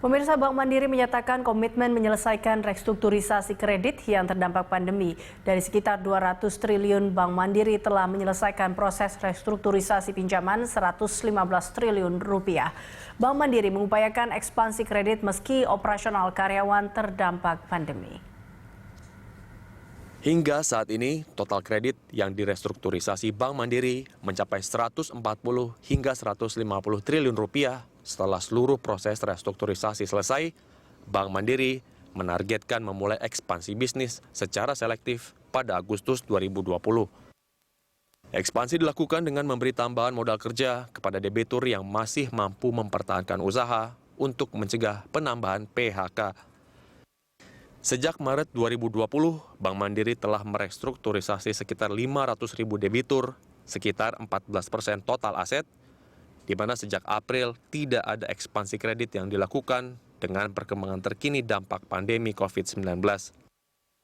Pemirsa, Bank Mandiri menyatakan komitmen menyelesaikan restrukturisasi kredit yang terdampak pandemi. Dari sekitar 200 triliun, Bank Mandiri telah menyelesaikan proses restrukturisasi pinjaman 115 triliun rupiah. Bank Mandiri mengupayakan ekspansi kredit meski operasional karyawan terdampak pandemi. Hingga saat ini, total kredit yang direstrukturisasi Bank Mandiri mencapai 140 hingga 150 triliun rupiah. Setelah seluruh proses restrukturisasi selesai, Bank Mandiri menargetkan memulai ekspansi bisnis secara selektif pada Agustus 2020. Ekspansi dilakukan dengan memberi tambahan modal kerja kepada debitur yang masih mampu mempertahankan usaha untuk mencegah penambahan PHK. Sejak Maret 2020, Bank Mandiri telah merestrukturisasi sekitar 500.000 debitur, sekitar 14% total aset, di mana sejak April tidak ada ekspansi kredit yang dilakukan dengan perkembangan terkini dampak pandemi COVID-19.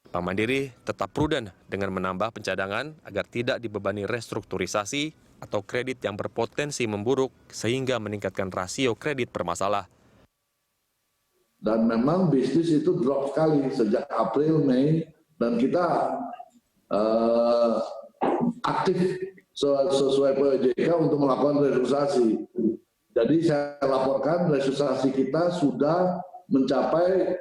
Bank Mandiri tetap prudent dengan menambah pencadangan agar tidak dibebani restrukturisasi atau kredit yang berpotensi memburuk sehingga meningkatkan rasio kredit bermasalah. Dan memang bisnis itu drop sekali sejak April, Mei, dan kita aktif sesuai POJK untuk melakukan restrukturisasi. Jadi saya laporkan restrukturisasi kita sudah mencapai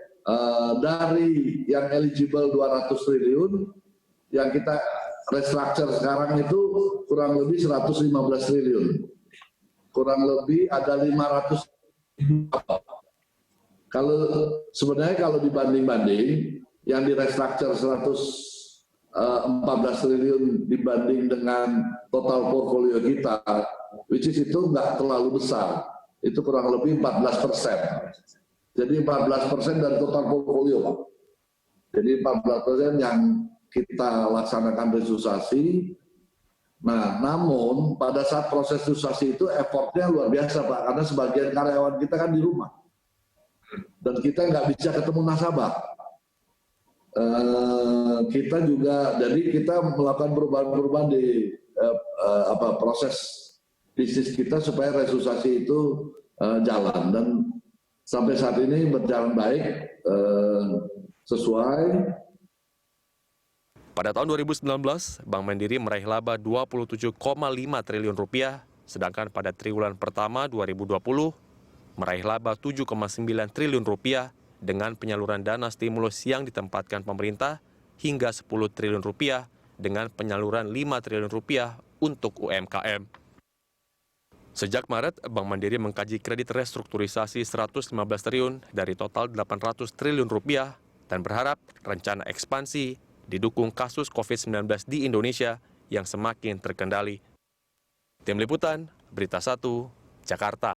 dari yang eligible 200 triliun, yang kita restructure sekarang itu kurang lebih 115 triliun. Kurang lebih ada 500. Sebenarnya kalau dibanding-banding, yang di restructure 114 triliun dibanding dengan total portfolio kita, which is itu nggak terlalu besar, itu kurang lebih 14%. Jadi 14% dari total portfolio. Jadi 14% yang kita laksanakan restrukturisasi. Nah, namun pada saat proses restrukturisasi itu effortnya luar biasa, Pak, karena sebagian karyawan kita kan di rumah. Dan kita nggak bisa ketemu nasabah. Kita juga, jadi kita melakukan perubahan-perubahan di proses bisnis kita supaya restrukturisasi itu jalan, dan sampai saat ini berjalan baik, sesuai. Pada tahun 2019, Bank Mandiri meraih laba 27,5 triliun rupiah, sedangkan pada triwulan pertama 2020 meraih laba 7,9 triliun rupiah dengan penyaluran dana stimulus yang ditempatkan pemerintah hingga 10 triliun rupiah dengan penyaluran 5 triliun rupiah untuk UMKM. Sejak Maret, Bank Mandiri mengkaji kredit restrukturisasi 115 triliun dari total 800 triliun rupiah dan berharap rencana ekspansi didukung kasus COVID-19 di Indonesia yang semakin terkendali. Tim Liputan, Berita 1, Jakarta.